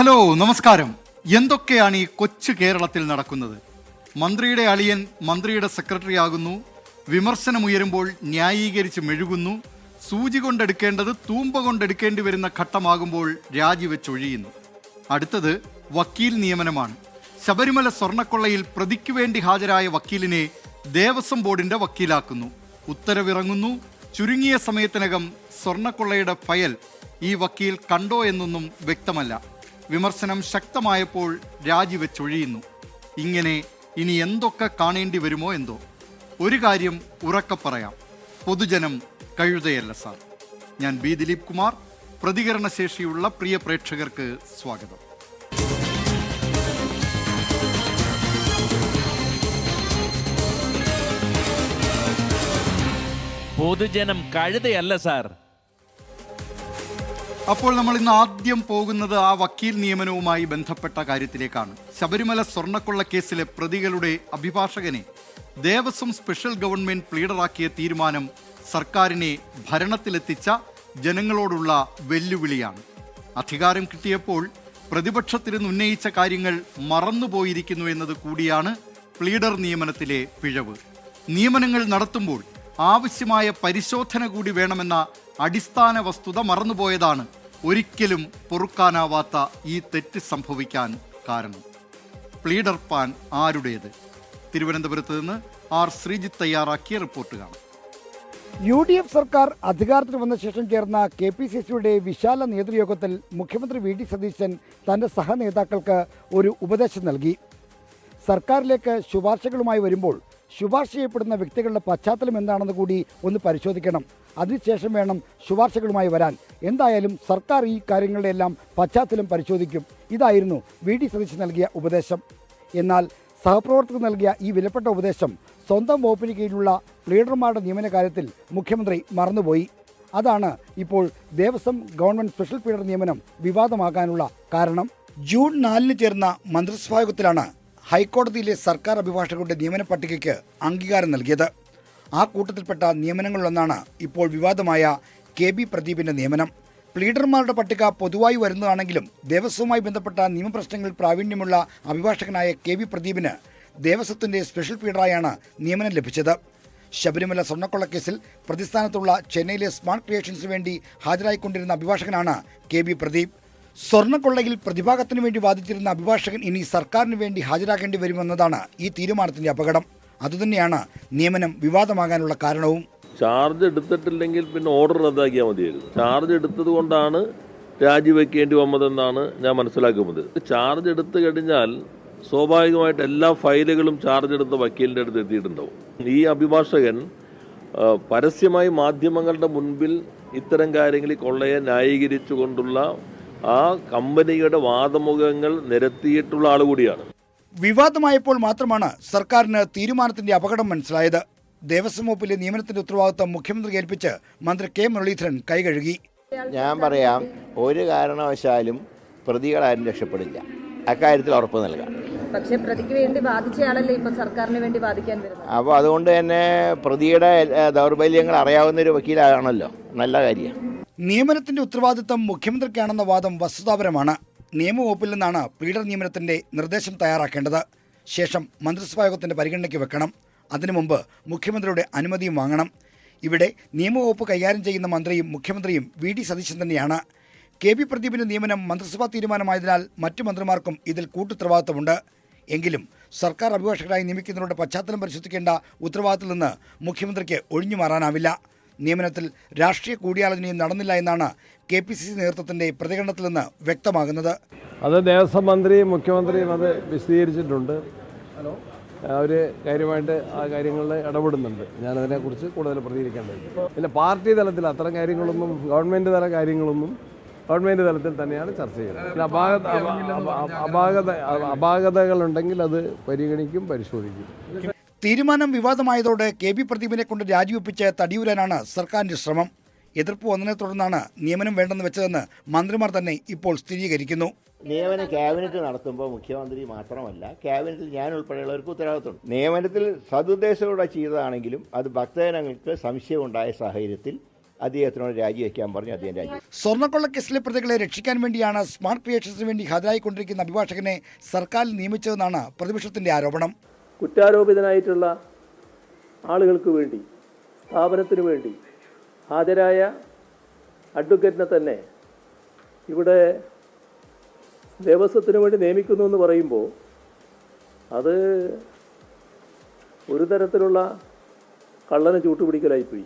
Hello, നമസ്കാരം. എന്തൊക്കെയാണ് ഈ കൊച്ചു കേരളത്തിൽ നടക്കുന്നത്? മന്ത്രിയുടെ അളിയൻ മന്ത്രിയുടെ സെക്രട്ടറി ആകുന്നു, വിമർശനമുയരുമ്പോൾ ന്യായീകരിച്ച് മെഴുകുന്നു, സൂചി കൊണ്ടെടുക്കേണ്ടത് തൂമ്പ കൊണ്ടെടുക്കേണ്ടി വരുന്ന ഘട്ടമാകുമ്പോൾ രാജിവെച്ചൊഴിയുന്നു. അടുത്തത് വക്കീൽ നിയമനമാണ്. ശബരിമല സ്വർണ്ണക്കൊള്ളയിൽ പ്രതിക്ക് വേണ്ടി ഹാജരായ വക്കീലിനെ ദേവസ്വം ബോർഡിന്റെ വക്കീലാക്കുന്നു. ഉത്തരവിറങ്ങുന്നു. ചുരുങ്ങിയ സമയത്തിനകം സ്വർണ്ണക്കൊള്ളയുടെ ഫയൽ ഈ വക്കീൽ കണ്ടോ എന്നൊന്നും വ്യക്തമല്ല. വിമർശനം ശക്തമായപ്പോൾ രാജിവെച്ചൊഴിയുന്നു. ഇങ്ങനെ ഇനി എന്തൊക്കെ കാണേണ്ടി വരുമോ എന്തോ. ഒരു കാര്യം ഉറക്കെ പറയാം, പൊതുജനം കഴുതയല്ല സാർ. ഞാൻ ബി ദിലീപ് കുമാർ. പ്രതികരണശേഷിയുള്ള പ്രിയ പ്രേക്ഷകർക്ക് സ്വാഗതം. പൊതുജനം കഴുതയല്ല സാർ. അപ്പോൾ നമ്മൾ ഇന്ന് ആദ്യം പോകുന്നത് ആ വക്കീൽ നിയമനവുമായി ബന്ധപ്പെട്ട കാര്യത്തിലേക്കാണ്. ശബരിമല സ്വർണ്ണക്കൊള്ള കേസിലെ പ്രതികളുടെ അഭിഭാഷകനെ ദേവസ്വം സ്പെഷ്യൽ ഗവൺമെന്റ് പ്ലീഡറാക്കിയ തീരുമാനം സർക്കാരിനെ ഭരണത്തിലെത്തിച്ച ജനങ്ങളോടുള്ള വെല്ലുവിളിയാണ്. അധികാരം കിട്ടിയപ്പോൾ പ്രതിപക്ഷത്തിരുന്ന് ഉന്നയിച്ച കാര്യങ്ങൾ മറന്നുപോയിരിക്കുന്നു എന്നത് കൂടിയാണ് പ്ലീഡർ നിയമനത്തിലെ പിഴവ്. നിയമനങ്ങൾ നടത്തുമ്പോൾ ആവശ്യമായ പരിശോധന കൂടി വേണമെന്ന അടിസ്ഥാന വസ്തുത മറന്നുപോയതാണ് ഒരിക്കലും പൊറുക്കാനാവാത്ത ഈ തെറ്റ് സംഭവിക്കാൻ കാരണം. പ്ലീഡർ പാൻ ആരുടേത്? തിരുവനന്തപുരത്ത് നിന്ന് ആർ ശ്രീജിത്ത് തയ്യാറാക്കിയ റിപ്പോർട്ട് കാണാം. UDF സർക്കാർ അധികാരത്തിൽ വന്ന ശേഷം ചേർന്ന KPCCയുടെ വിശാല നേതൃയോഗത്തിൽ മുഖ്യമന്ത്രി VD സതീശൻ തൻ്റെ സഹനേതാക്കൾക്ക് ഒരു ഉപദേശം നൽകി. സർക്കാരിലേക്ക് ശുപാർശകളുമായി വരുമ്പോൾ ശുപാർശ ചെയ്യപ്പെടുന്ന വ്യക്തികളുടെ പശ്ചാത്തലം എന്താണെന്ന് കൂടി ഒന്ന് പരിശോധിക്കണം. അതിനുശേഷം വേണം ശുപാർശകളുമായി വരാൻ. എന്തായാലും സർക്കാർ ഈ കാര്യങ്ങളുടെ എല്ലാം പശ്ചാത്തലം പരിശോധിക്കും. ഇതായിരുന്നു VD സതീശൻ നൽകിയ ഉപദേശം. എന്നാൽ സഹപ്രവർത്തകർ നൽകിയ ഈ വിലപ്പെട്ട ഉപദേശം സ്വന്തം വകുപ്പിന് കീഴിലുള്ള പ്ലീഡർമാരുടെ നിയമന കാര്യത്തിൽ മുഖ്യമന്ത്രി മറന്നുപോയി. അതാണ് ഇപ്പോൾ ദേവസ്വം ഗവൺമെന്റ് സ്പെഷ്യൽ പ്ലീഡർ നിയമനം വിവാദമാകാനുള്ള കാരണം. ജൂൺ 4 ചേർന്ന മന്ത്രിസഭാ യോഗത്തിലാണ് ഹൈക്കോടതിയിലെ സർക്കാർ അഭിഭാഷകരുടെ നിയമന പട്ടികയ്ക്ക് അംഗീകാരം നൽകിയത്. ആ കൂട്ടത്തിൽപ്പെട്ട നിയമനങ്ങളിലൊന്നാണ് ഇപ്പോൾ വിവാദമായ KB പ്രദീപിൻ്റെ നിയമനം. പ്ലീഡർമാരുടെ പട്ടിക പൊതുവായി വരുന്നതാണെങ്കിലും ദേവസ്വവുമായി ബന്ധപ്പെട്ട നിയമപ്രശ്നങ്ങളിൽ പ്രാവീണ്യമുള്ള അഭിഭാഷകനായ KB പ്രദീപിന് ദേവസ്വത്തിൻ്റെ സ്പെഷ്യൽ പ്ലീഡറായാണ് നിയമനം ലഭിച്ചത്. ശബരിമല സ്വർണ്ണക്കൊള്ളക്കേസിൽ പ്രതിസ്ഥാനത്തുള്ള ചെന്നൈയിലെ സ്മാർട്ട് ക്രിയേഷൻസിന് വേണ്ടി ഹാജരായിക്കൊണ്ടിരുന്ന അഭിഭാഷകനാണ് KB പ്രദീപ്. സ്വർണ്ണക്കൊള്ളയിൽ പ്രതിഭാഗത്തിനു വേണ്ടി വാദിച്ചിരുന്ന അഭിഭാഷകൻ ഇനി സർക്കാരിന് വേണ്ടി ഹാജരാകേണ്ടി വരുമെന്നതാണ് ഈ തീരുമാനത്തിന്റെ അപകടം. അതുതന്നെയാണ് നിയമനം വിവാദമാകാനുള്ള കാരണവും. ചാർജ് എടുത്തിട്ടില്ലെങ്കിൽ പിന്നെ ഓർഡർ റദ്ദാക്കിയാൽ മതിയായിരുന്നു. ചാർജ് എടുത്തത് കൊണ്ടാണ് രാജിവെക്കേണ്ടി വന്നതെന്നാണ് ഞാൻ മനസ്സിലാക്കുന്നത്. ചാർജ് എടുത്തു കഴിഞ്ഞാൽ സ്വാഭാവികമായിട്ട് എല്ലാ ഫയലുകളും ചാർജ് എടുത്ത വക്കീലിൻ്റെ അടുത്ത് എത്തിയിട്ടുണ്ടാവും. ഈ അഭിഭാഷകൻ പരസ്യമായി മാധ്യമങ്ങളുടെ മുൻപിൽ ഇത്തരം കാര്യങ്ങളിൽ കൊള്ളയെ ന്യായീകരിച്ചുകൊണ്ടുള്ള ആ കമ്പനിയുടെ വാദമുഖങ്ങൾ നിരത്തിയിട്ടുള്ള ആൾ കൂടിയാണ്. വിവാദമായപ്പോൾ മാത്രമാണ് സർക്കാരിന് തീരുമാനത്തിന്റെ അപകടം മനസ്സിലായത്. ദേവസ്വം വകുപ്പിലെ നിയമനത്തിന്റെ ഉത്തരവാദിത്വം മുഖ്യമന്ത്രി ഏൽപ്പിച്ച് മന്ത്രി K മുരളീധരൻ കൈകഴുകി. ഞാൻ പറയാം, ഒരു കാരണവശാലും പ്രതികളാരും രക്ഷപ്പെടില്ല. അക്കാര്യത്തിൽ ഉറപ്പ് നൽകാം. പക്ഷേ പ്രതിക്ക് വേണ്ടി വാദിച്ചയാളല്ലേ ഇപ്പോൾ സർക്കാരിന് വേണ്ടി വാദിക്കാൻ വരുന്നത്. അപ്പോൾ അതുകൊണ്ട് തന്നെ പ്രതിയുടെ ദൗർബല്യങ്ങൾ അറിയാവുന്ന ഒരു വക്കീലാണല്ലോ, നല്ല കാര്യം. നിയമനത്തിന്റെ ഉത്തരവാദിത്വം മുഖ്യമന്ത്രിക്കാണെന്ന വാദം വസ്തുതാപരമാണ്. നിയമവകുപ്പിൽ നിന്നാണ് പ്ലീഡർ നിയമനത്തിന്റെ നിർദ്ദേശം തയ്യാറാക്കേണ്ടത്. ശേഷം മന്ത്രിസഭാ യോഗത്തിന്റെ പരിഗണനയ്ക്ക് വെക്കണം. അതിനു മുമ്പ് മുഖ്യമന്ത്രിയുടെ അനുമതിയും വാങ്ങണം. ഇവിടെ നിയമവകുപ്പ് കൈകാര്യം ചെയ്യുന്ന മന്ത്രിയും മുഖ്യമന്ത്രിയും VD സതീശൻ തന്നെയാണ്. KB പ്രദീപിന്റെ നിയമനം മന്ത്രിസഭാ തീരുമാനമായതിനാൽ മറ്റു മന്ത്രിമാർക്കും ഇതിൽ കൂട്ടുത്തരവാദിത്തമുണ്ട്. എങ്കിലും സർക്കാർ അഭിഭാഷകരായി നിയമിക്കുന്നവരുടെ പശ്ചാത്തലം പരിശോധിക്കേണ്ട ഉത്തരവാദിത്തത്തിൽ നിന്ന് മുഖ്യമന്ത്രിക്ക് ഒഴിഞ്ഞു മാറാനാവില്ല. നിയമനത്തിൽ രാഷ്ട്രീയ കൂടിയാലോചനയും നടന്നില്ല എന്നാണ് KPCC നേതൃത്വത്തിന്റെ പ്രതികരണത്തിൽ നിന്ന് വ്യക്തമാകുന്നത്. അത് ദേവസ്വം മന്ത്രിയും മുഖ്യമന്ത്രിയും അത് വിശദീകരിച്ചിട്ടുണ്ട്. അവർ കാര്യമായിട്ട് ആ കാര്യങ്ങളിൽ ഇടപെടുന്നുണ്ട്. ഞാനതിനെക്കുറിച്ച് കൂടുതൽ പ്രതികരിക്കേണ്ടത്. പിന്നെ പാർട്ടി തലത്തിൽ അത്തരം കാര്യങ്ങളൊന്നും ഗവൺമെൻറ് തല കാര്യങ്ങളൊന്നും ഗവൺമെൻറ് തലത്തിൽ തന്നെയാണ് ചർച്ച ചെയ്യുന്നത്. അപാകതകളുണ്ടെങ്കിൽ അത് പരിഗണിക്കും, പരിശോധിക്കും. തീരുമാനം വിവാദമായതോടെ KB പ്രദീപിനെ കൊണ്ട് രാജിവെപ്പിച്ച് തടിയൂരാനാണ് സർക്കാരിന്റെ ശ്രമം. എതിർപ്പ് വന്നതിനെ തുടർന്നാണ് നിയമനം വേണ്ടെന്ന് വെച്ചതെന്ന് മന്ത്രിമാർ തന്നെ ഇപ്പോൾ സ്ഥിരീകരിക്കുന്നു. നിയമനം ക്യാബിനറ്റ് നടത്തുമ്പോൾ മുഖ്യമന്ത്രി മാത്രമല്ല, ക്യാബിനറ്റിൽ ഞാൻ ഉൾപ്പെടെയുള്ളവർക്ക് ഉത്തരവാദിത്തമുണ്ട്. നിയമനത്തിൽ സതുദ്ദേശത്തോടെ ചെയ്തതാണെങ്കിലും അത് ഭക്തജനങ്ങൾക്ക് സംശയമുണ്ടായ സാഹചര്യത്തിൽ അദ്ദേഹത്തിനോട് രാജിവെക്കാൻ പറഞ്ഞു. അദ്ദേഹം രാജി. സ്വർണ്ണക്കൊള്ളക്കേസിലെ പ്രതികളെ രക്ഷിക്കാൻ വേണ്ടിയാണ് സ്മാർട്ട് ക്രിയേഷൻസിന് വേണ്ടി ഹാജരായിക്കൊണ്ടിരിക്കുന്ന അഭിഭാഷകനെ സർക്കാർ നിയമിച്ചതെന്നാണ് പ്രതിപക്ഷത്തിന്റെ ആരോപണം. കുറ്റാരോപിതനായിട്ടുള്ള ആളുകൾക്ക് വേണ്ടി, സ്ഥാപനത്തിന് വേണ്ടി ഹാജരായ അഡ്വക്കേറ്റിനെ തന്നെ ഇവിടെ ദേവസ്വത്തിന് വേണ്ടി നിയമിക്കുന്നു എന്ന് പറയുമ്പോൾ അത് ഒരു തരത്തിലുള്ള കള്ളനെ ചൂട്ടുപിടിക്കലായിപ്പോയി.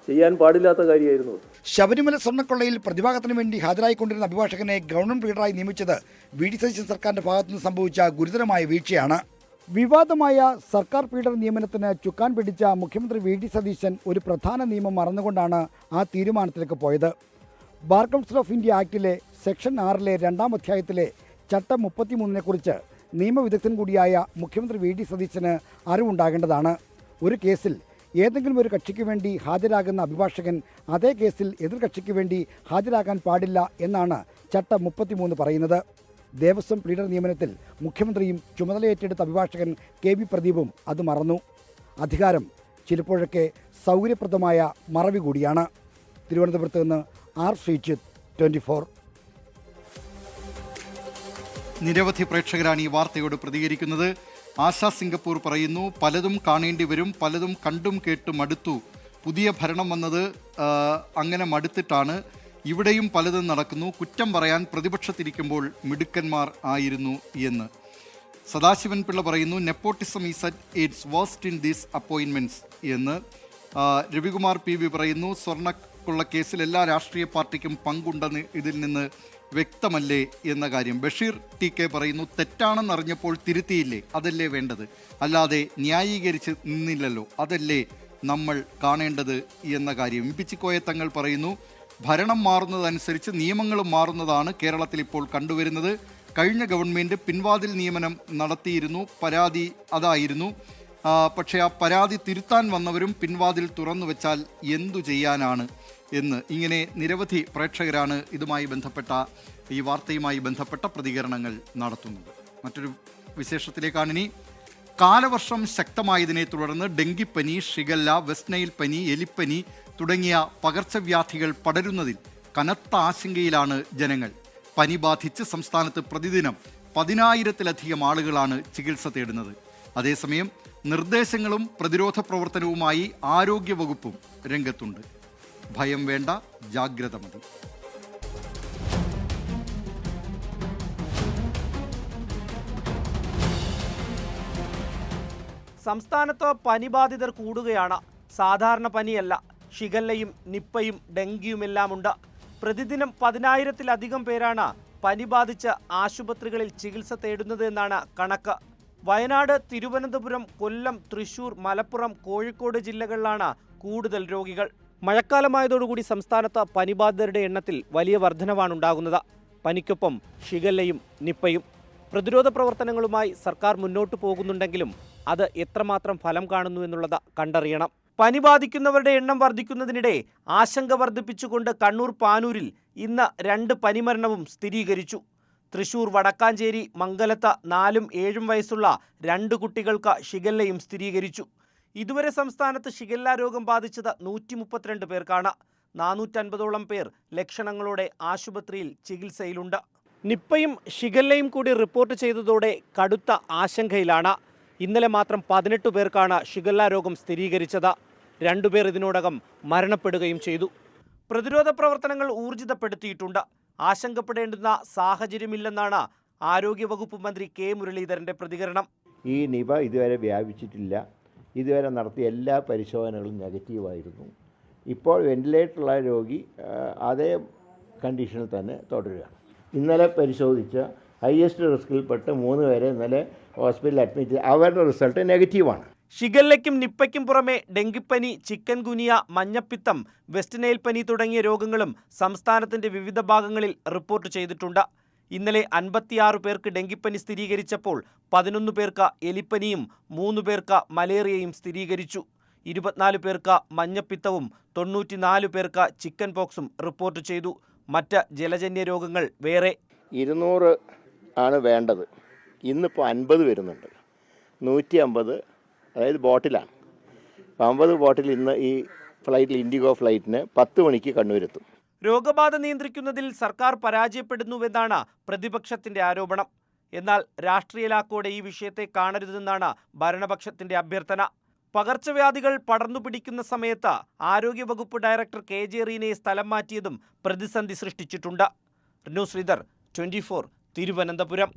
ചെയ്യാൻ പാടില്ലാത്ത കാര്യമായിരുന്നു. ശബരിമല സ്വർണ്ണക്കൊള്ളയിൽ പ്രതിഭാഗത്തിന് വേണ്ടി ഹാജരായിക്കൊണ്ടിരുന്ന അഭിഭാഷകനെ ഗവൺമെന്റ് ലീഡറായി നിയമിച്ചത് വി ഡി സതീശൻ സർക്കാരിന്റെ ഭാഗത്തുനിന്ന് സംഭവിച്ച ഗുരുതരമായ വീഴ്ചയാണ്. വിവാദമായ സർക്കാർ പീഡന നിയമനത്തിന് ചുക്കാൻ പിടിച്ച മുഖ്യമന്ത്രി വി ഡി സതീശൻ ഒരു പ്രധാന നിയമം മറന്നുകൊണ്ടാണ് ആ തീരുമാനത്തിലേക്ക് പോയത്. ബാർ കൗൺസിൽ ഓഫ് ഇന്ത്യ ആക്ടിലെ സെക്ഷൻ 6 2-ാം അധ്യായത്തിലെ ചട്ടം 33-നെക്കുറിച്ച് നിയമവിദഗ്ധൻ കൂടിയായ മുഖ്യമന്ത്രി വി ഡി സതീശന് അറിവുണ്ടാകേണ്ടതാണ്. ഒരു കേസിൽ ഏതെങ്കിലും ഒരു കക്ഷിക്ക് വേണ്ടി ഹാജരാകുന്ന അഭിഭാഷകൻ അതേ കേസിൽ എതിർകക്ഷിക്ക് വേണ്ടി ഹാജരാകാൻ പാടില്ല എന്നാണ് ചട്ടം 33 പറയുന്നത്. ദേവസ്വം പ്ലീഡർ നിയമനത്തിൽ മുഖ്യമന്ത്രിയും ചുമതലയേറ്റെടുത്ത അഭിഭാഷകൻ കെ വി പ്രദീപും അത് മറന്നു. അധികാരം ചിലപ്പോഴൊക്കെ സൗകര്യപ്രദമായ മറവി കൂടിയാണ്. തിരുവനന്തപുരത്ത് നിന്ന് ആർ ശ്രീജിത്ത്, 24. നിരവധി പ്രേക്ഷകരാണ് ഈ വാർത്തയോട് പ്രതികരിക്കുന്നത്. ആശാ സിംഗപ്പൂർ പറയുന്നു, പലതും കാണേണ്ടി വരും, പലതും കണ്ടും കേട്ടും മടുത്തു. പുതിയ ഭരണം വന്നത് അങ്ങനെ മടുത്തിട്ടാണ്. ഇവിടെയും പലതും നടക്കുന്നു. കുറ്റം പറയാൻ പ്രതിപക്ഷത്തിരിക്കുമ്പോൾ മിടുക്കന്മാർ ആയിരുന്നു എന്ന്. സദാശിവൻ പിള്ള പറയുന്നു, nepotism is at its waste in these appointments എന്ന്. രവികുമാർ പി വി പറയുന്നു, സ്വർണ്ണക്കൊള്ള കേസിൽ എല്ലാ രാഷ്ട്രീയ പാർട്ടിക്കും പങ്കുണ്ടെന്ന് ഇതിൽ നിന്ന് വ്യക്തമല്ലേ എന്ന കാര്യം. ബഷീർ ടി കെ പറയുന്നു, തെറ്റാണെന്നറിഞ്ഞപ്പോൾ തിരുത്തിയില്ലേ, അതല്ലേ വേണ്ടത്, അല്ലാതെ ന്യായീകരിച്ച് നിന്നില്ലല്ലോ, അതല്ലേ നമ്മൾ കാണേണ്ടത് എന്ന കാര്യം. ഇമ്പിച്ചിക്കോയ തങ്ങൾ പറയുന്നു, ഭരണം മാറുന്നതനുസരിച്ച് നിയമങ്ങളും മാറുന്നതാണ് കേരളത്തിൽ ഇപ്പോൾ കണ്ടുവരുന്നത്. കഴിഞ്ഞ ഗവൺമെൻറ് പിൻവാതിൽ നിയമനം നടത്തിയിരുന്നു, പരാതി അതായിരുന്നു. പക്ഷേ ആ പരാതി തിരുത്താൻ വന്നവരും പിൻവാതിൽ തുറന്നു വെച്ചാൽ എന്തു ചെയ്യാനാണ് എന്ന്. ഇങ്ങനെ നിരവധി പ്രേക്ഷകരാണ് ഇതുമായി ബന്ധപ്പെട്ട ഈ വാർത്തയുമായി ബന്ധപ്പെട്ട പ്രതികരണങ്ങൾ നടത്തുന്നത്. മറ്റൊരു വിശേഷത്തിലേക്കാണിനി. കാലവർഷം ശക്തമായതിനെ തുടർന്ന് ഡെങ്കിപ്പനി, ഷിഗല്ല, വെസ്റ്റ് നൈൽ പനി, എലിപ്പനി തുടങ്ങിയ പകർച്ചവ്യാധികൾ പടരുന്നതിൽ കനത്ത ആശങ്കയിലാണ് ജനങ്ങൾ. പനി ബാധിച്ച് സംസ്ഥാനത്ത് പ്രതിദിനം 10,000-ത്തിലധികം ആളുകളാണ് ചികിത്സ തേടുന്നത്. അതേസമയം നിർദ്ദേശങ്ങളും പ്രതിരോധ പ്രവർത്തനവുമായി ആരോഗ്യവകുപ്പും രംഗത്തുണ്ട്. ഭയം വേണ്ട, ജാഗ്രത മതി. സംസ്ഥാനത്ത് പനിബാധിതർ കൂടുകയാണ്. സാധാരണ പനിയല്ല, ഷിഗല്ലയും നിപ്പയും ഡെങ്കിയുമെല്ലാമുണ്ട്. പ്രതിദിനം 10,000-ത്തിലധികം പേരാണ് പനി ബാധിച്ച് ആശുപത്രികളിൽ ചികിത്സ തേടുന്നത് എന്നാണ് കണക്ക്. വയനാട്, തിരുവനന്തപുരം, കൊല്ലം, തൃശൂർ, മലപ്പുറം, കോഴിക്കോട് ജില്ലകളിലാണ് കൂടുതൽ രോഗികൾ. മഴക്കാലമായതോടുകൂടി സംസ്ഥാനത്ത് പനിബാധിതരുടെ എണ്ണത്തിൽ വലിയ വർധനവാണുണ്ടാകുന്നത്. പനിക്കൊപ്പം ഷിഗല്ലയും നിപ്പയും. പ്രതിരോധ പ്രവർത്തനങ്ങളുമായി സർക്കാർ മുന്നോട്ടു പോകുന്നുണ്ടെങ്കിലും അത് എത്രമാത്രം ഫലം കാണുന്നു എന്നുള്ളത് കണ്ടറിയണം. പനി ബാധിക്കുന്നവരുടെ എണ്ണം വർദ്ധിക്കുന്നതിനിടെ ആശങ്ക വർദ്ധിപ്പിച്ചുകൊണ്ട് കണ്ണൂർ പാനൂരിൽ ഇന്ന് 2 പനിമരണവും സ്ഥിരീകരിച്ചു. തൃശൂർ വടക്കാഞ്ചേരി മംഗലത്ത് 4ഉം 7ഉം വയസ്സുള്ള 2 കുട്ടികൾക്ക് ഷിഗല്ലയും സ്ഥിരീകരിച്ചു. ഇതുവരെ സംസ്ഥാനത്ത് ഷിഗല്ല രോഗം ബാധിച്ചത് 132 പേർക്കാണ്. 450ഓളം പേർ ലക്ഷണങ്ങളോടെ ആശുപത്രിയിൽ ചികിത്സയിലുണ്ട്. നിപ്പയും ഷിഗല്ലയും കൂടി റിപ്പോർട്ട് ചെയ്തതോടെ കടുത്ത ആശങ്കയിലാണ്. ഇന്നലെ മാത്രം 18 പേർക്കാണ് ഷിഗല്ല രോഗം സ്ഥിരീകരിച്ചത്. 2 പേർ ഇതിനോടകം മരണപ്പെടുകയും ചെയ്തു. പ്രതിരോധ പ്രവർത്തനങ്ങൾ ഊർജിതപ്പെടുത്തിയിട്ടുണ്ട്. ആശങ്കപ്പെടേണ്ടുന്ന സാഹചര്യമില്ലെന്നാണ് ആരോഗ്യവകുപ്പ് മന്ത്രി കെ മുരളീധരൻ്റെ പ്രതികരണം. ഈ നിപ ഇതുവരെ വ്യാപിച്ചിട്ടില്ല. ഇതുവരെ നടത്തിയ എല്ലാ പരിശോധനകളും നെഗറ്റീവായിരുന്നു. ഇപ്പോൾ വെന്റിലേറ്ററുള്ള രോഗി അതേ കണ്ടീഷനിൽ തന്നെ തുടരുകയാണ്. ഇന്നലെ പരിശോധിച്ച ഹയസ്റ്റ് റിസ്കിൽപ്പെട്ട് 3 പേരെ ഇന്നലെ ഹോസ്പിറ്റലിൽ അഡ്മിറ്റ് ചെയ്ത് അവരുടെ റിസൾട്ട് നെഗറ്റീവാണ്. ഷിഗല്ലയ്ക്കും നിപ്പയ്ക്കും പുറമെ ഡെങ്കിപ്പനി, ചിക്കൻ ഗുനിയ, മഞ്ഞപ്പിത്തം, വെസ്റ്റ് നൈൽ പനി തുടങ്ങിയ രോഗങ്ങളും സംസ്ഥാനത്തിൻ്റെ വിവിധ ഭാഗങ്ങളിൽ റിപ്പോർട്ട് ചെയ്തിട്ടുണ്ട്. ഇന്നലെ 56 പേർക്ക് ഡെങ്കിപ്പനി സ്ഥിരീകരിച്ചപ്പോൾ 11 പേർക്ക് എലിപ്പനിയും 3 പേർക്ക് മലേറിയയും സ്ഥിരീകരിച്ചു. 24 പേർക്ക് മഞ്ഞപ്പിത്തവും 94 പേർക്ക് ചിക്കൻ പോക്സും റിപ്പോർട്ട് ചെയ്തു. മറ്റ് ജലജന്യ രോഗങ്ങൾ വേറെ. 200 ആണ് വേണ്ടത്. ഇന്നിപ്പോൾ 50 വരുന്നുണ്ട്. 150 അതായത് ബോട്ടിലാണ്. 50 ബോട്ടിൽ ഇന്ന് ഈ ഫ്ലൈറ്റിൽ ഇൻഡിഗോ ഫ്ലൈറ്റിന് 10 മണിക്ക് കണ്ണൂരെത്തും. രോഗബാധ നിയന്ത്രിക്കുന്നതിൽ സർക്കാർ പരാജയപ്പെടുന്നുവെന്നാണ് പ്രതിപക്ഷത്തിന്റെ ആരോപണം. എന്നാൽ രാഷ്ട്രീയ ലാക്കോടെ ഈ വിഷയത്തെ കാണരുതെന്നാണ് ഭരണപക്ഷത്തിന്റെ അഭ്യർത്ഥന. പകർച്ചവ്യാധികൾ പടർന്നു പിടിക്കുന്ന സമയത്ത് ആരോഗ്യവകുപ്പ് ഡയറക്ടർ KJ റീനയെ സ്ഥലം മാറ്റിയതും പ്രതിസന്ധി സൃഷ്ടിച്ചിട്ടുണ്ട്. ന്യൂസ് ശ്രീധർ, 24, തിരുവനന്തപുരം.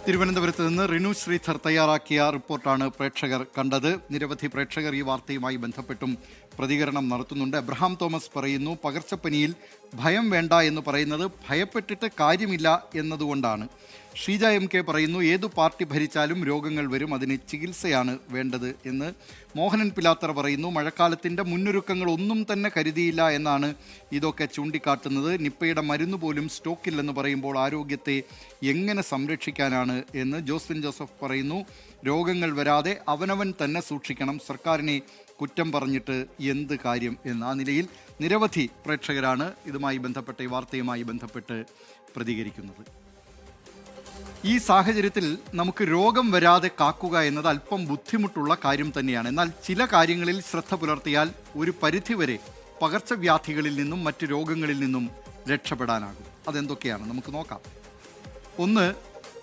തിരുവനന്തപുരത്ത് നിന്ന് റിനു ശ്രീധർ തയ്യാറാക്കിയ റിപ്പോർട്ടാണ് പ്രേക്ഷകർ കണ്ടത്. നിരവധി പ്രേക്ഷകർ ഈ വാർത്തയുമായി ബന്ധപ്പെട്ടും പ്രതികരണം നടത്തുന്നുണ്ട്. എബ്രഹാം തോമസ് പറയുന്നു, പകർച്ചപ്പനിയിൽ ഭയം വേണ്ട എന്ന് പറയുന്നത് ഭയപ്പെട്ടിട്ട് കാര്യമില്ല എന്നതുകൊണ്ടാണ്. ഷീജ MK പറയുന്നു, ഏതു പാർട്ടി ഭരിച്ചാലും രോഗങ്ങൾ വരും, അതിന് ചികിത്സയാണ് വേണ്ടത് എന്ന്. മോഹനൻ പിലാത്തറ പറയുന്നു, മഴക്കാലത്തിൻ്റെ മുന്നൊരുക്കങ്ങൾ ഒന്നും തന്നെ കരുതിയില്ല എന്നാണ് ഇതൊക്കെ ചൂണ്ടിക്കാട്ടുന്നത്. നിപ്പയുടെ മരുന്ന് പോലും സ്റ്റോക്കില്ലെന്ന് പറയുമ്പോൾ ആരോഗ്യത്തെ എങ്ങനെ സംരക്ഷിക്കാനാണ് എന്ന്. ജോസ്വിൻ ജോസഫ് പറയുന്നു, രോഗങ്ങൾ വരാതെ അവനവൻ തന്നെ സൂക്ഷിക്കണം, സർക്കാരിനെ കുറ്റം പറഞ്ഞിട്ട് എന്ത് കാര്യം എന്ന്. ആ നിലയിൽ നിരവധി പ്രേക്ഷകരാണ് ഇതുമായി ബന്ധപ്പെട്ട്, ഈ വാർത്തയുമായി ബന്ധപ്പെട്ട് പ്രതികരിക്കുന്നത്. ഈ സാഹചര്യത്തിൽ നമുക്ക് രോഗം വരാതെ കാക്കുക എന്നത് അല്പം ബുദ്ധിമുട്ടുള്ള കാര്യം തന്നെയാണ്. എന്നാൽ ചില കാര്യങ്ങളിൽ ശ്രദ്ധ പുലർത്തിയാൽ ഒരു പരിധിവരെ പകർച്ചവ്യാധികളിൽ നിന്നും മറ്റ് രോഗങ്ങളിൽ നിന്നും രക്ഷപ്പെടാനാകും. അതെന്തൊക്കെയാണ് നമുക്ക് നോക്കാം. ഒന്ന്,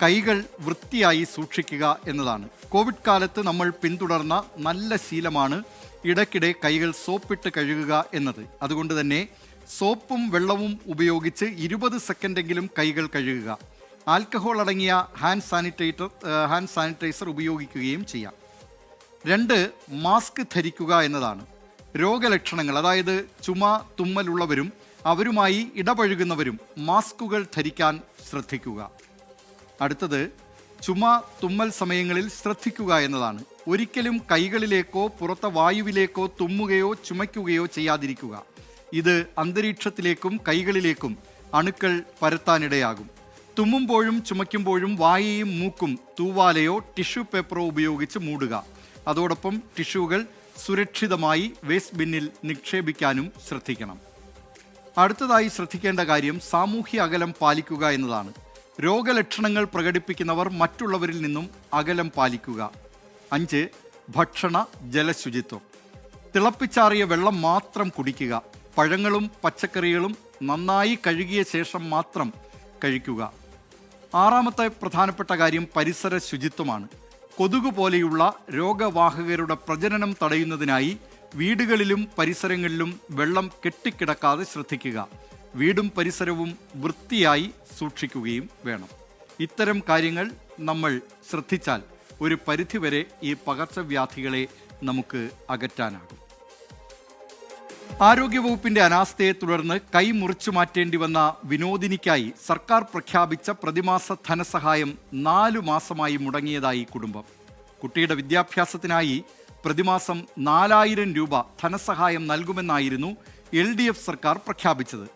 കൈകൾ വൃത്തിയായി സൂക്ഷിക്കുക എന്നതാണ്. കോവിഡ് കാലത്ത് നമ്മൾ പിന്തുടർന്ന നല്ല ശീലമാണ് ഇടയ്ക്കിടെ കൈകൾ സോപ്പിട്ട് കഴുകുക എന്നത്. അതുകൊണ്ട് തന്നെ സോപ്പും വെള്ളവും ഉപയോഗിച്ച് 20 സെക്കൻഡെങ്കിലും കൈകൾ കഴുകുക. ആൽക്കഹോൾ അടങ്ങിയ ഹാൻഡ് സാനിറ്റൈസർ ഉപയോഗിക്കുകയും ചെയ്യാം. 2, മാസ്ക് ധരിക്കുക എന്നതാണ്. രോഗലക്ഷണങ്ങൾ, അതായത് ചുമ, തുമ്മലുള്ളവരും അവരുമായി ഇടപഴകുന്നവരും മാസ്കുകൾ ധരിക്കാൻ ശ്രദ്ധിക്കുക. അടുത്തത്, ചുമ, തുമ്മൽ സമയങ്ങളിൽ ശ്രദ്ധിക്കുക എന്നതാണ്. ഒരിക്കലും കൈകളിലേക്കോ പുറത്തെ വായുവിലേക്കോ തുമ്മുകയോ ചുമയ്ക്കുകയോ ചെയ്യാതിരിക്കുക. ഇത് അന്തരീക്ഷത്തിലേക്കും കൈകളിലേക്കും അണുക്കൾ പരത്താനിടയാകും. തുമ്മുമ്പോഴും ചുമയ്ക്കുമ്പോഴും വായയും മൂക്കും തൂവാലയോ ടിഷ്യൂ പേപ്പറോ ഉപയോഗിച്ച് മൂടുക. അതോടൊപ്പം ടിഷ്യൂകൾ സുരക്ഷിതമായി വേസ്റ്റ് ബിന്നിൽ നിക്ഷേപിക്കാനും ശ്രദ്ധിക്കണം. അടുത്തതായി ശ്രദ്ധിക്കേണ്ട കാര്യം സാമൂഹ്യ അകലം പാലിക്കുക എന്നതാണ്. രോഗലക്ഷണങ്ങൾ പ്രകടിപ്പിക്കുന്നവർ മറ്റുള്ളവരിൽ നിന്നും അകലം പാലിക്കുക. 5, ഭക്ഷണ ജലശുചിത്വം. തിളപ്പിച്ചാറിയ വെള്ളം മാത്രം കുടിക്കുക. പഴങ്ങളും പച്ചക്കറികളും നന്നായി കഴുകിയ ശേഷം മാത്രം കഴിക്കുക. 6ാമത്തെ പ്രധാനപ്പെട്ട കാര്യം പരിസര ശുചിത്വമാണ്. കൊതുക് പോലെയുള്ള രോഗവാഹകരുടെ പ്രജനനം തടയുന്നതിനായി വീടുകളിലും പരിസരങ്ങളിലും വെള്ളം കെട്ടിക്കിടക്കാതെ ശ്രദ്ധിക്കുക. വീടും പരിസരവും വൃത്തിയായി സൂക്ഷിക്കുകയും വേണം. ഇത്തരം കാര്യങ്ങൾ നമ്മൾ ശ്രദ്ധിച്ചാൽ ഒരു പരിധിവരെ ഈ പകർച്ചവ്യാധികളെ നമുക്ക് അകറ്റാനാകും. ആരോഗ്യവകുപ്പിന്റെ അനാസ്ഥയെ തുടർന്ന് കൈ മുറിച്ചു മാറ്റേണ്ടി വന്ന വിനോദിനിക്കായി സർക്കാർ പ്രഖ്യാപിച്ച പ്രതിമാസ ധനസഹായം 4 മാസമായി മുടങ്ങിയതായി കുടുംബം. കുട്ടിയുടെ വിദ്യാഭ്യാസത്തിനായി പ്രതിമാസം 4000 രൂപ ധനസഹായം നൽകുമെന്നായിരുന്നു LDF സർക്കാർ പ്രഖ്യാപിച്ചത്.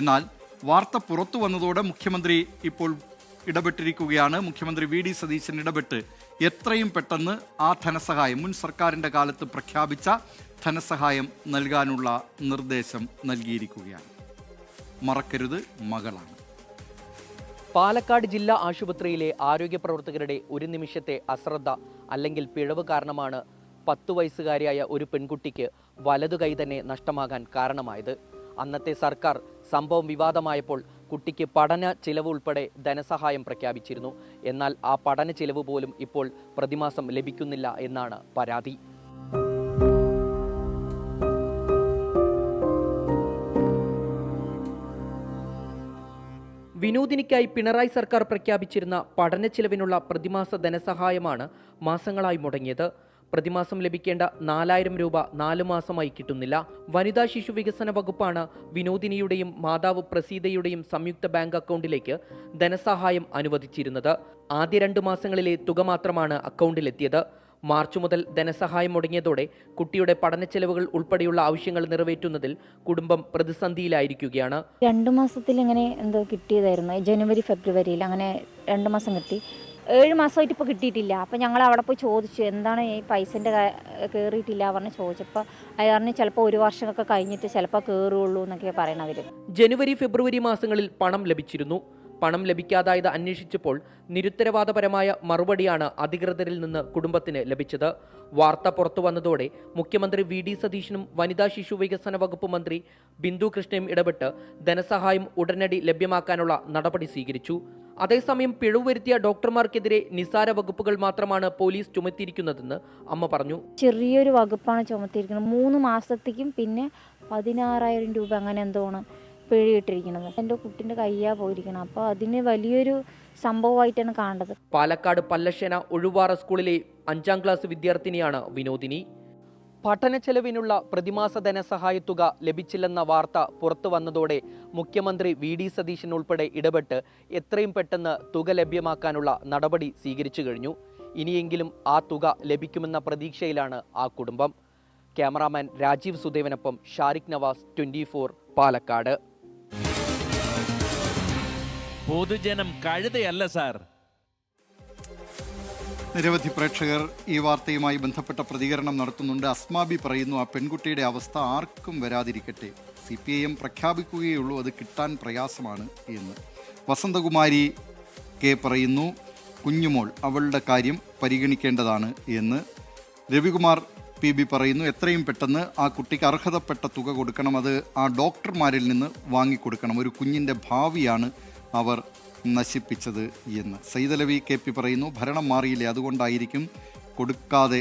എന്നാൽ വാർത്ത പുറത്തു വന്നതോടെ മുഖ്യമന്ത്രി ഇപ്പോൾ ഇടപെട്ടിരിക്കുകയാണ്. മുഖ്യമന്ത്രി VD സതീശൻ ഇടപെട്ട് എത്രയും പെട്ടെന്ന് ആ ധനസഹായം, മുൻ സർക്കാരിൻ്റെ കാലത്ത് പ്രഖ്യാപിച്ച ധനസഹായം നൽകാനുള്ള നിർദ്ദേശം നൽകിയിരിക്കുകയാണ്. മറക്കരുത്, മകളാണ്. പാലക്കാട് ജില്ലാ ആശുപത്രിയിലെ ആരോഗ്യ പ്രവർത്തകരുടെ ഒരു നിമിഷത്തെ അശ്രദ്ധ അല്ലെങ്കിൽ പിഴവ് കാരണമാണ് 10 വയസ്സുകാരിയായ ഒരു പെൺകുട്ടിക്ക് വലതു കൈ തന്നെ നഷ്ടമാകാൻ കാരണമായത്. അന്നത്തെ സർക്കാർ സംഭവം വിവാദമായപ്പോൾ കുട്ടിക്ക് പഠന ചിലവ് ഉൾപ്പെടെ ധനസഹായം പ്രഖ്യാപിച്ചിരുന്നു. എന്നാൽ ആ പഠന ചിലവ് പോലും ഇപ്പോൾ പ്രതിമാസം ലഭിക്കുന്നില്ല എന്നാണ് പരാതി. വിനോദിനിക്കായി പിണറായി സർക്കാർ പ്രഖ്യാപിച്ചിരുന്ന പഠന ചിലവിനുള്ള പ്രതിമാസ ധനസഹായമാണ് മാസങ്ങളായി മുടങ്ങിയത്. പ്രതിമാസം ലഭിക്കേണ്ട 4000 രൂപ 4 മാസമായി കിട്ടുന്നില്ല. വനിതാ ശിശു വികസന വകുപ്പാണ് വിനോദിനിയുടെയും മാതാവ് പ്രസീതയുടെയും സംയുക്ത ബാങ്ക് അക്കൗണ്ടിലേക്ക് ധനസഹായം അനുവദിച്ചിരുന്നത്. ആദ്യ 2 മാസങ്ങളിലെ തുക മാത്രമാണ് അക്കൗണ്ടിലെത്തിയത്. മാർച്ച് മുതൽ ധനസഹായം മുടങ്ങിയതോടെ കുട്ടിയുടെ പഠന ചെലവുകൾ ഉൾപ്പെടെയുള്ള ആവശ്യങ്ങൾ നിറവേറ്റുന്നതിൽ കുടുംബം പ്രതിസന്ധിയിലായിരിക്കുകയാണ്. 2 മാസത്തിൽ ഇങ്ങനെ എന്തോ കിട്ടിയതായിരുന്നു. ജനുവരി ഫെബ്രുവരിയിൽ അങ്ങനെ 2 മാസം കിട്ടി. 7 മാസമായിട്ട് ഇപ്പോൾ കിട്ടിയിട്ടില്ല. അപ്പോൾ ഞങ്ങൾ അവിടെ പോയി ചോദിച്ചു, എന്താണ് ഈ പൈസൻ്റെ കയറിയിട്ടില്ല പറഞ്ഞ് ചോദിച്ചപ്പോൾ അയാറിന് ചിലപ്പോൾ 1 വർഷമൊക്കെ കഴിഞ്ഞിട്ട് ചിലപ്പോൾ കയറുള്ളൂ എന്നൊക്കെ പറയണവർ. ജനുവരി ഫെബ്രുവരി മാസങ്ങളിൽ പണം ലഭിച്ചിരുന്നു. പണം ലഭിക്കാതായത് അന്വേഷിച്ചപ്പോൾ നിരുത്തരവാദപരമായ മറുപടിയാണ് അധികൃതരിൽ നിന്ന് കുടുംബത്തിന് ലഭിച്ചത്. വാർത്ത പുറത്തു വന്നതോടെ മുഖ്യമന്ത്രി വി ഡി സതീശനും വനിതാ ശിശു വികസന വകുപ്പ് മന്ത്രി ബിന്ദു കൃഷ്ണയും ഇടപെട്ട് ധനസഹായം ഉടനടി ലഭ്യമാക്കാനുള്ള നടപടി സ്വീകരിച്ചു. അതേസമയം പിഴവ് വരുത്തിയ ഡോക്ടർമാർക്കെതിരെ നിസാര വകുപ്പുകൾ മാത്രമാണ് പോലീസ് ചുമത്തിയിരിക്കുന്നതെന്ന് അമ്മ പറഞ്ഞു. ചെറിയൊരു വകുപ്പാണ് ചുമത്തിയിരിക്കുന്നത്. 3 മാസത്തേക്കും പിന്നെ 16,000 രൂപ അങ്ങനെ എന്തോണ് പിഴയിട്ടിരിക്കുന്നത്. എൻ്റെ കുട്ടിൻ്റെ കയ്യാ പോയിരിക്കണം. അപ്പോൾ അതിന് വലിയൊരു സംഭവമായിട്ടാണ് കാണേണ്ടത്. പാലക്കാട് പല്ലശ്ശേന ഒഴുവാറ സ്കൂളിലെ 5ാം ക്ലാസ് വിദ്യാർത്ഥിനിയാണ് വിനോദിനി. പഠന ചെലവിനുള്ള പ്രതിമാസ ധനസഹായത്തുക ലഭിച്ചില്ലെന്ന വാർത്ത പുറത്തു വന്നതോടെ മുഖ്യമന്ത്രി വി ഡി സതീശൻ ഉൾപ്പെടെ ഇടപെട്ട് എത്രയും പെട്ടെന്ന് തുക ലഭ്യമാക്കാനുള്ള നടപടി സ്വീകരിച്ചു കഴിഞ്ഞു. ഇനിയെങ്കിലും ആ തുക ലഭിക്കുമെന്ന പ്രതീക്ഷയിലാണ് ആ കുടുംബം. ക്യാമറാമാൻ രാജീവ് സുദേവനൊപ്പം ഷാരിഖ് നവാസ്, 24 പാലക്കാട്. പൊതുജനം കഴുതയല്ല സാർ. നിരവധി പ്രേക്ഷകർ ഈ വാർത്തയുമായി ബന്ധപ്പെട്ട പ്രതികരണം നടത്തുന്നുണ്ട്. അസ്മാബി പറയുന്നു, ആ പെൺകുട്ടിയുടെ അവസ്ഥ ആർക്കും വരാതിരിക്കട്ടെ. CPIM പ്രഖ്യാപിക്കുകയുള്ളൂ, അത് കിട്ടാൻ പ്രയാസമാണ് എന്ന്. വസന്തകുമാരി കെ പറയുന്നു, കുഞ്ഞുമോൾ, അവളുടെ കാര്യം പരിഗണിക്കേണ്ടതാണ് എന്ന്. രവികുമാർ PB പറയുന്നു, എത്രയും പെട്ടെന്ന് ആ കുട്ടിക്ക് അർഹതപ്പെട്ട തുക കൊടുക്കണം, അത് ആ ഡോക്ടർമാരിൽ നിന്ന് വാങ്ങിക്കൊടുക്കണം. ഒരു കുഞ്ഞിൻ്റെ ഭാവിയാണ് അവർ നശിപ്പിച്ചത് എന്ന്. സൈദലവി KP പറയുന്നു, ഭരണം മാറിയില്ലേ, അതുകൊണ്ടായിരിക്കും കൊടുക്കാതെ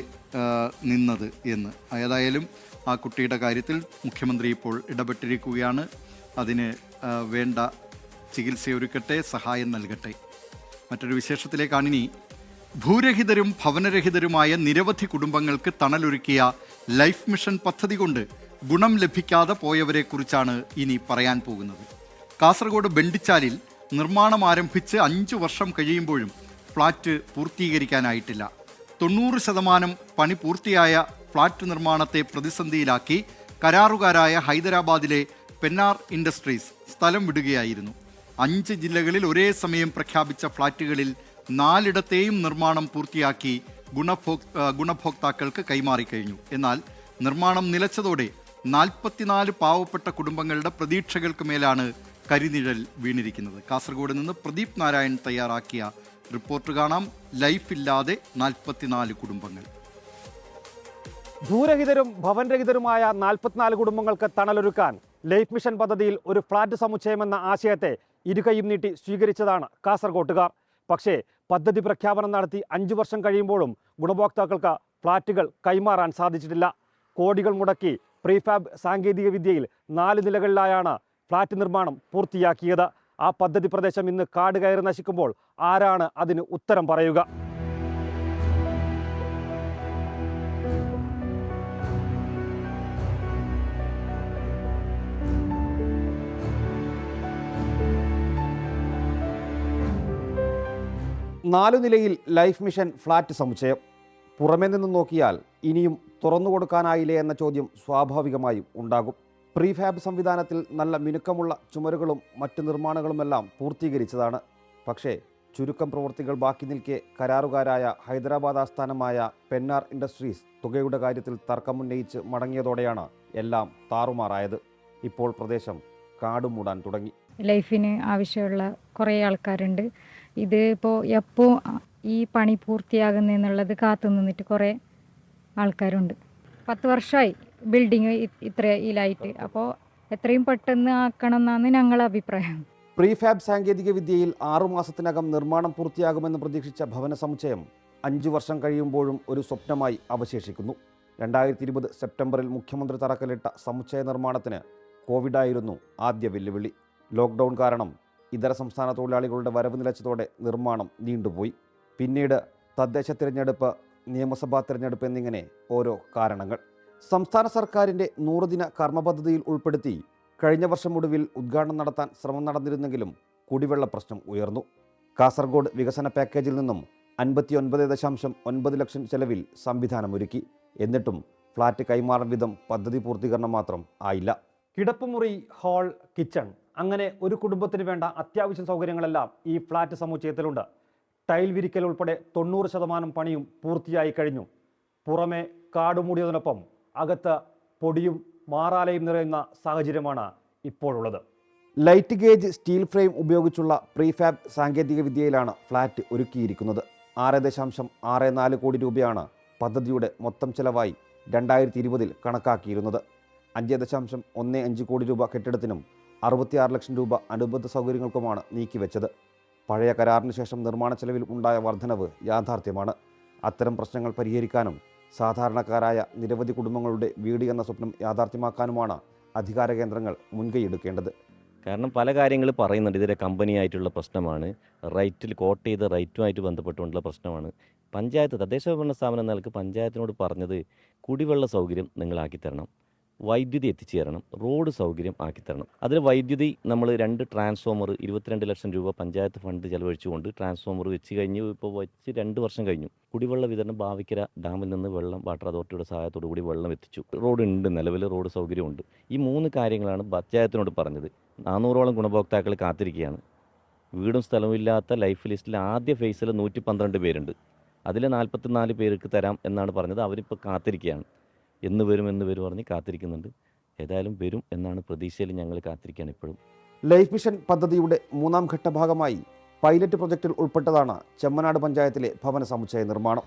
നിന്നത് എന്ന്. ഏതായാലും ആ കുട്ടിയുടെ കാര്യത്തിൽ മുഖ്യമന്ത്രി ഇപ്പോൾ ഇടപെട്ടിരിക്കുകയാണ്. അതിന് വേണ്ട ചികിത്സയൊരുക്കട്ടെ, സഹായം നൽകട്ടെ. മറ്റൊരു വിശേഷത്തിലേക്കാണിനി. ഭൂരഹിതരും ഭവനരഹിതരുമായ നിരവധി കുടുംബങ്ങൾക്ക് തണലൊരുക്കിയ ലൈഫ് മിഷൻ പദ്ധതി കൊണ്ട് ഗുണം ലഭിക്കാതെ പോയവരെക്കുറിച്ചാണ് ഇനി പറയാൻ പോകുന്നത്. കാസർഗോഡ് ബെണ്ടിച്ചാലിൽ നിർമ്മാണം ആരംഭിച്ച് 5 വർഷം കഴിയുമ്പോഴും ഫ്ളാറ്റ് പൂർത്തീകരിക്കാനായിട്ടില്ല. 90% പണി പൂർത്തിയായ ഫ്ളാറ്റ് നിർമ്മാണത്തെ പ്രതിസന്ധിയിലാക്കി കരാറുകാരായ ഹൈദരാബാദിലെ പെന്നാർ ഇൻഡസ്ട്രീസ് സ്ഥലം വിടുകയായിരുന്നു. 5 ജില്ലകളിൽ ഒരേ സമയം പ്രഖ്യാപിച്ച ഫ്ളാറ്റുകളിൽ 4ഇടത്തെയും നിർമ്മാണം പൂർത്തിയാക്കി ഗുണഭോക്താക്കൾക്ക് കൈമാറിക്കഴിഞ്ഞു. എന്നാൽ നിർമ്മാണം നിലച്ചതോടെ 44 പാവപ്പെട്ട കുടുംബങ്ങളുടെ പ്രതീക്ഷകൾക്ക് മേലാണ് കരിനിഴൽ വീണിരിക്കുന്നത്. കാസർഗോഡ് നിന്ന് പ്രദീപ് നാരായൺ തയ്യാറാക്കിയ റിപ്പോർട്ട് കാണാം. ലൈഫില്ലാതെ 44 കുടുംബങ്ങൾ. ഭൂരഹിതരും ഭവൻരഹിതരുമായ 44 കുടുംബങ്ങൾക്ക് തണലൊരുക്കാൻ ലൈഫ് മിഷൻ പദ്ധതിയിൽ ഒരു ഫ്ളാറ്റ് സമുച്ചയമെന്ന ആശയത്തെ ഇരുകൈയും നീട്ടി സ്വീകരിച്ചതാണ് കാസർഗോട്ടുകാർ. പക്ഷേ പദ്ധതി പ്രഖ്യാപനം നടത്തി 5 വർഷം കഴിയുമ്പോഴും ഗുണഭോക്താക്കൾക്ക് ഫ്ളാറ്റുകൾ കൈമാറാൻ സാധിച്ചിട്ടില്ല. കോടികൾ മുടക്കി പ്രീഫാബ് സാങ്കേതിക വിദ്യയിൽ 4 നിലകളിലായാണ് ഫ്ളാറ്റ് നിർമ്മാണം പൂർത്തിയാക്കിയത്. ആ പദ്ധതി പ്രദേശം ഇന്ന് കാട് കയറി നശിക്കുമ്പോൾ ആരാണ് അതിന് ഉത്തരം പറയുക? നാലു നിലയിൽ ലൈഫ് മിഷൻ ഫ്ളാറ്റ് സമുച്ചയം. പുറമേ നിന്ന് നോക്കിയാൽ ഇനിയും തുറന്നു കൊടുക്കാനായില്ലേ എന്ന ചോദ്യം സ്വാഭാവികമായും ഉണ്ടാകും. പ്രീഫാബ് സംവിധാനത്തിൽ നല്ല മിനുക്കമുള്ള ചുമരുകളും മറ്റ് നിർമ്മാണങ്ങളുമെല്ലാം പൂർത്തീകരിച്ചതാണ്. പക്ഷേ ചുരുക്കം പ്രവൃത്തികൾ ബാക്കി നിൽക്കെ കരാറുകാരായ ഹൈദരാബാദ് ആസ്ഥാനമായ പെന്നാർ ഇൻഡസ്ട്രീസ് തുകയുടെ കാര്യത്തിൽ തർക്കമുന്നയിച്ച് മടങ്ങിയതോടെയാണ് എല്ലാം താറുമാറായത്. ഇപ്പോൾ പ്രദേശം കാടുമൂടാൻ തുടങ്ങി. ലൈഫിന് ആവശ്യമുള്ള കുറേ ആൾക്കാരുണ്ട്. ഇത് ഇപ്പോൾ എപ്പോൾ ഈ പണി പൂർത്തിയാകുന്നെന്നുള്ളത് കാത്തു നിന്നിട്ട് കുറേ ആൾക്കാരുണ്ട്. 10 വർഷമായി ബിൽഡിങ് ഇത്ര ഇതിലായിട്ട്. അപ്പോൾ എത്രയും പെട്ടെന്ന് ആക്കണം എന്നാണ് ഞങ്ങളുടെ അഭിപ്രായം. പ്രീഫാബ് സാങ്കേതിക വിദ്യയിൽ 6 മാസത്തിനകം നിർമ്മാണം പൂർത്തിയാകുമെന്ന് പ്രതീക്ഷിച്ച ഭവന സമുച്ചയം 5 വർഷം കഴിയുമ്പോഴും ഒരു സ്വപ്നമായി അവശേഷിക്കുന്നു. 2020 സെപ്റ്റംബറിൽ മുഖ്യമന്ത്രി തറക്കല്ലിട്ട സമുച്ചയ നിർമ്മാണത്തിന് കോവിഡായിരുന്നു ആദ്യ വെല്ലുവിളി. ലോക്ക്ഡൗൺ കാരണം ഇതര സംസ്ഥാന തൊഴിലാളികളുടെ വരവ് നിലച്ചതോടെ നിർമ്മാണം നീണ്ടുപോയി. പിന്നീട് തദ്ദേശ തിരഞ്ഞെടുപ്പ്, നിയമസഭാ തിരഞ്ഞെടുപ്പ് എന്നിങ്ങനെ ഓരോ കാരണങ്ങൾ. സംസ്ഥാന സർക്കാരിൻ്റെ 100 ദിന കർമ്മ പദ്ധതിയിൽ ഉൾപ്പെടുത്തി കഴിഞ്ഞ വർഷം ഒടുവിൽ ഉദ്ഘാടനം നടത്താൻ ശ്രമം നടന്നിരുന്നെങ്കിലും കുടിവെള്ള പ്രശ്നം ഉയർന്നു. കാസർഗോഡ് വികസന പാക്കേജിൽ നിന്നും 59.9 ലക്ഷം ചെലവിൽ സംവിധാനമൊരുക്കി. എന്നിട്ടും ഫ്ളാറ്റ് കൈമാറും വിധം പദ്ധതി പൂർത്തീകരണം മാത്രം ആയില്ല. കിടപ്പുമുറി, ഹാൾ, കിച്ചൺ, അങ്ങനെ ഒരു കുടുംബത്തിന് വേണ്ട അത്യാവശ്യ സൗകര്യങ്ങളെല്ലാം ഈ ഫ്ളാറ്റ് സമുച്ചയത്തിലുണ്ട്. ടൈൽ വിരിക്കൽ ഉൾപ്പെടെ 90% പണിയും പൂർത്തിയായി കഴിഞ്ഞു. പുറമെ കാടുമൂടിയതിനൊപ്പം അകത്ത് പൊടിയും മാറാലയും നിറയുന്ന സാഹചര്യമാണ് ഇപ്പോഴുള്ളത്. ലൈറ്റ് ഗേജ് സ്റ്റീൽ ഫ്രെയിം ഉപയോഗിച്ചുള്ള പ്രീഫാബ് സാങ്കേതിക വിദ്യയിലാണ് ഫ്ളാറ്റ് ഒരുക്കിയിരിക്കുന്നത്. 6.64 കോടി രൂപയാണ് പദ്ധതിയുടെ മൊത്തം ചെലവായി 2020 കണക്കാക്കിയിരുന്നത്. 5.15 കോടി രൂപ കെട്ടിടത്തിനും 66 ലക്ഷം രൂപ അനുബന്ധ സൗകര്യങ്ങൾക്കുമാണ് നീക്കിവെച്ചത്. പഴയ കരാറിന് ശേഷം നിർമ്മാണ ചെലവിൽ ഉണ്ടായ വർധനവ് യാഥാർത്ഥ്യമാണ്. അത്തരം പ്രശ്നങ്ങൾ പരിഹരിക്കാനും സാധാരണക്കാരായ നിരവധി കുടുംബങ്ങളുടെ വീട് എന്ന സ്വപ്നം യാഥാർത്ഥ്യമാക്കാനുമാണ് അധികാര കേന്ദ്രങ്ങൾ മുൻകൈയെടുക്കേണ്ടത്. കാരണം പല കാര്യങ്ങൾ പറയുന്നുണ്ട്. ഇതിലെ കമ്പനിയായിട്ടുള്ള പ്രശ്നമാണ്, റൈറ്റിൽ കോട്ട് ചെയ്ത റൈറ്റുമായിട്ട് ബന്ധപ്പെട്ടുകൊണ്ടുള്ള പ്രശ്നമാണ്. പഞ്ചായത്ത് തദ്ദേശ ഭരണ സ്ഥാപനം നിലക്ക് പഞ്ചായത്തിനോട് പറഞ്ഞത് കുടിവെള്ള സൗകര്യം നിങ്ങളാക്കി തരണം, വൈദ്യുതി എത്തിച്ചേരണം, റോഡ് സൗകര്യം ആക്കിത്തരണം. അതിൽ വൈദ്യുതി നമ്മൾ 2 ട്രാൻസ്ഫോമർ 22 ലക്ഷം രൂപ പഞ്ചായത്ത് ഫണ്ട് ചെലവഴിച്ചുകൊണ്ട് ട്രാൻസ്ഫോമർ വെച്ച് കഴിഞ്ഞു. ഇപ്പോൾ വെച്ച് 2 വർഷം കഴിഞ്ഞു. കുടിവെള്ള വിതരണം ബാവിക്കര ഡാമിൽ നിന്ന് വെള്ളം വാട്ടർ അതോറിറ്റിയുടെ സഹായത്തോടു കൂടി വെള്ളം എത്തിച്ചു. റോഡ് ഉണ്ട്, നിലവിൽ റോഡ് സൗകര്യമുണ്ട്. ഈ 3 കാര്യങ്ങളാണ് പഞ്ചായത്തിനോട് പറഞ്ഞത്. 400ഓളം ഗുണഭോക്താക്കൾ കാത്തിരിക്കുകയാണ്. വീടും സ്ഥലവും ഇല്ലാത്ത ലൈഫ് ലിസ്റ്റിൽ ആദ്യ ഫേസിൽ 112 പേരുണ്ട്. അതിൽ 44 പേർക്ക് തരാം എന്നാണ് പറഞ്ഞത്. അവരിപ്പോൾ കാത്തിരിക്കുകയാണ്. എന്ന് വരും പറഞ്ഞ് കാത്തിരിക്കുന്നുണ്ട്. ഏതായാലും വരും എന്നാണ് പ്രതീക്ഷയിൽ ഞങ്ങൾ കാത്തിരിക്കുകയാണ് ഇപ്പോഴും. ലൈഫ് മിഷൻ പദ്ധതിയുടെ 3ാം ഘട്ട ഭാഗമായി പൈലറ്റ് പ്രൊജക്റ്റിൽ ഉൾപ്പെട്ടതാണ് ചെമ്മനാട് പഞ്ചായത്തിലെ ഭവന സമുച്ചയ നിർമ്മാണം.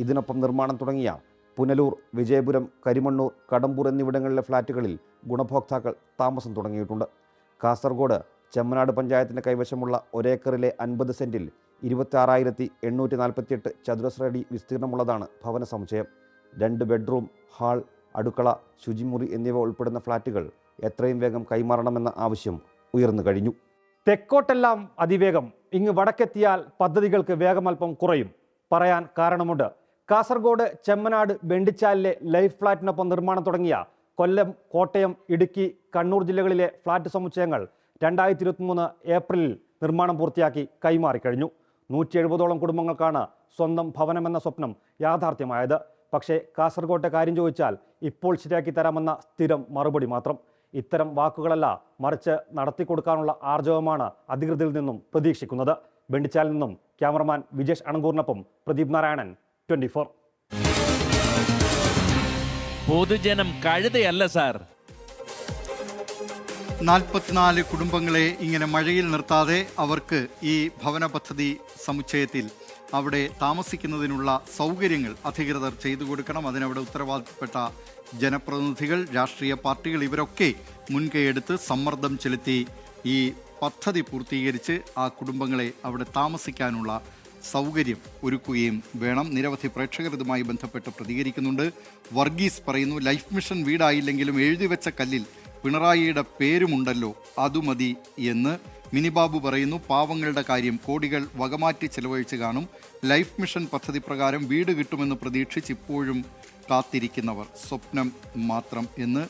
ഇതിനൊപ്പം നിർമ്മാണം തുടങ്ങിയ പുനലൂർ, വിജയപുരം, കരിമണ്ണൂർ, കടമ്പൂർ എന്നിവിടങ്ങളിലെ ഫ്ളാറ്റുകളിൽ ഗുണഭോക്താക്കൾ താമസം തുടങ്ങിയിട്ടുണ്ട്. കാസർഗോഡ് ചെമ്മനാട് പഞ്ചായത്തിൻ്റെ കൈവശമുള്ള 1 ഏക്കറിലെ 50 സെൻറ്റിൽ 26,848 ചതുരശ്ര അടി വിസ്തീർണമുള്ളതാണ് ഭവന സമുച്ചയം. 2 ബെഡ്റൂം, ഹാൾ, അടുക്കള, ശുചിമുറി എന്നിവ ഉൾപ്പെടുന്ന ഫ്ളാറ്റുകൾ എത്രയും വേഗം കൈമാറണമെന്ന ആവശ്യം ഉയർന്നു കഴിഞ്ഞു. തെക്കോട്ടെല്ലാം അതിവേഗം, ഇങ്ങ് വടക്കെത്തിയാൽ പദ്ധതികൾക്ക് വേഗമൽപ്പം കുറയും. പറയാൻ കാരണമുണ്ട്. കാസർഗോഡ് ചെമ്മനാട് ബെണ്ടിച്ചാലിലെ ലൈഫ് ഫ്ളാറ്റിനൊപ്പം നിർമ്മാണം തുടങ്ങിയ കൊല്ലം, കോട്ടയം, ഇടുക്കി, കണ്ണൂർ ജില്ലകളിലെ ഫ്ളാറ്റ് സമുച്ചയങ്ങൾ 2023 ഏപ്രിലിൽ നിർമ്മാണം പൂർത്തിയാക്കി കൈമാറിക്കഴിഞ്ഞു. 170ഓളം കുടുംബങ്ങൾക്കാണ് സ്വന്തം ഭവനമെന്ന സ്വപ്നം യാഥാർത്ഥ്യമായത്. പക്ഷേ കാസർഗോട്ടെ കാര്യം ചോദിച്ചാൽ ഇപ്പോൾ ശരിയാക്കി തരാമെന്ന സ്ഥിരം മറുപടി മാത്രം. ഇത്തരം വാക്കുകളല്ല, മറിച്ച് നടത്തിക്കൊടുക്കാനുള്ള ആർജവമാണ് അധികൃതരിൽ നിന്നും പ്രതീക്ഷിക്കുന്നത്. ബെണ്ടിച്ചാലിൽ നിന്നും ക്യാമറമാൻ വിജേഷ് അണങ്കൂറിനൊപ്പം പ്രദീപ് നാരായണൻ, 24. പൊതുജനം കഴുതയല്ല സാർ. 44 കുടുംബങ്ങളെ ഇങ്ങനെ മഴയിൽ നിർത്താതെ അവർക്ക് ഈ ഭവന പദ്ധതി സമുച്ചയത്തിൽ അവിടെ താമസിക്കുന്നതിനുള്ള സൗകര്യങ്ങൾ അധികൃതർ ചെയ്തു കൊടുക്കണം. അതിനവിടെ ഉത്തരവാദിത്തപ്പെട്ട ജനപ്രതിനിധികൾ, രാഷ്ട്രീയ പാർട്ടികൾ ഇവരൊക്കെ മുൻകൈയെടുത്ത് സമ്മർദ്ദം ചെലുത്തി ഈ പദ്ധതി പൂർത്തീകരിച്ച് ആ കുടുംബങ്ങളെ അവിടെ താമസിക്കാനുള്ള സൗകര്യം ഒരുക്കുകയും വേണം. നിരവധി പ്രേക്ഷകർ ഇതുമായി ബന്ധപ്പെട്ട് പ്രതികരിക്കുന്നുണ്ട്. വർഗീസ് പറയുന്നു, ലൈഫ് മിഷൻ വീടായില്ലെങ്കിലും എഴുതി വെച്ച കല്ലിൽ പിണറായിയുടെ പേരുമുണ്ടല്ലോ, അതുമതി എന്ന്. മിനിബാബു പറയുന്നു, പാവങ്ങളുടെ കാര്യം കോടികൾ വകമാറ്റി ചെലവഴിച്ച് കാണും. ലൈഫ് മിഷൻ പദ്ധതി പ്രകാരം വീട് കിട്ടുമെന്ന് പ്രതീക്ഷിച്ച് ഇപ്പോഴും കാത്തിരിക്കുന്നവർ സ്വപ്നം മാത്രം എന്ന്.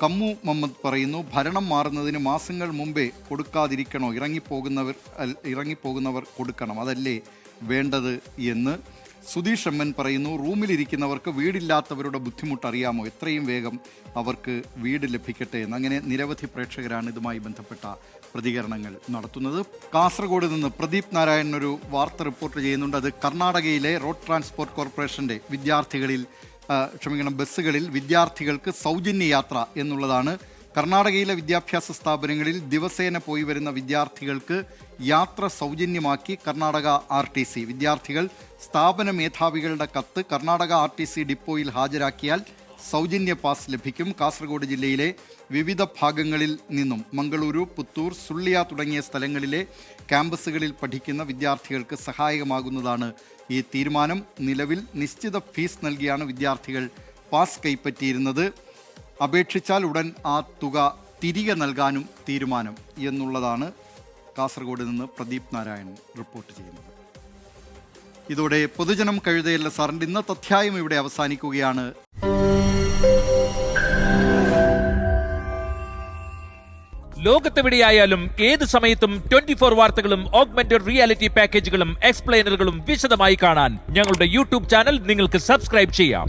കമ്മു മുഹമ്മദ് പറയുന്നു, ഭരണം മാറുന്നതിന് മാസങ്ങൾ മുമ്പേ കൊടുക്കാതിരിക്കണോ? ഇറങ്ങിപ്പോകുന്നവർ കൊടുക്കണം, അതല്ലേ വേണ്ടത് എന്ന്. സുധീഷ് എമ്മൻ പറയുന്നു, റൂമിലിരിക്കുന്നവർക്ക് വീടില്ലാത്തവരുടെ ബുദ്ധിമുട്ടറിയാമോ? എത്രയും വേഗം അവർക്ക് വീട് ലഭിക്കട്ടെ എന്ന്. അങ്ങനെ നിരവധി പ്രേക്ഷകരാണ് ഇതുമായി ബന്ധപ്പെട്ട പ്രതികരണങ്ങൾ നടത്തുന്നത്. കാസർഗോഡ് നിന്ന് പ്രദീപ് നാരായണൻ ഒരു വാർത്ത റിപ്പോർട്ട് ചെയ്യുന്നുണ്ട്. അത് കർണാടകയിലെ റോഡ് ട്രാൻസ്പോർട്ട് കോർപ്പറേഷൻ്റെ ബസ്സുകളിൽ വിദ്യാർത്ഥികൾക്ക് സൗജന്യ യാത്ര എന്നുള്ളതാണ്. കർണാടകയിലെ വിദ്യാഭ്യാസ സ്ഥാപനങ്ങളിൽ ദിവസേന പോയി വരുന്ന വിദ്യാർത്ഥികൾക്ക് യാത്ര സൗജന്യമാക്കി കർണാടക RTC. വിദ്യാർത്ഥികൾ സ്ഥാപന മേധാവികളുടെ കത്ത് കർണാടക RTC ഡിപ്പോയിൽ ഹാജരാക്കിയാൽ സൗജന്യ പാസ് ലഭിക്കും. കാസർഗോഡ് ജില്ലയിലെ വിവിധ ഭാഗങ്ങളിൽ നിന്നും മംഗളൂരു, പുത്തൂർ, സുള്ളിയ തുടങ്ങിയ സ്ഥലങ്ങളിലെ ക്യാമ്പസുകളിൽ പഠിക്കുന്ന വിദ്യാർത്ഥികൾക്ക് സഹായകമാകുന്നതാണ് ഈ തീരുമാനം. നിലവിൽ നിശ്ചിത ഫീസ് നൽകിയാണ് വിദ്യാർത്ഥികൾ പാസ് കൈപ്പറ്റിയിരുന്നത്. അപേക്ഷിച്ചാൽ ഉടൻ ആ തുക തിരികെ നൽകാനും തീരുമാനം എന്നുള്ളതാണ് കാസർഗോഡ് നിന്ന് പ്രദീപ് നാരായണൻ റിപ്പോർട്ട് ചെയ്യുന്നത്. ഇതോടെ പൊതുജനം കഴുതയല്ല സാറിൻ്റെ ഇന്നത്തെ അധ്യായം ഇവിടെ അവസാനിക്കുകയാണ്. ലോകത്തെവിടെയായാലും ഏത് സമയത്തും 24 വാർത്തകളും ഓഗ്മെന്റഡ് റിയാലിറ്റി പാക്കേജുകളും എക്സ്പ്ലെയിനറുകളും വിശദമായി കാണാൻ ഞങ്ങളുടെ യൂട്യൂബ് ചാനൽ നിങ്ങൾക്ക് സബ്സ്ക്രൈബ് ചെയ്യാം.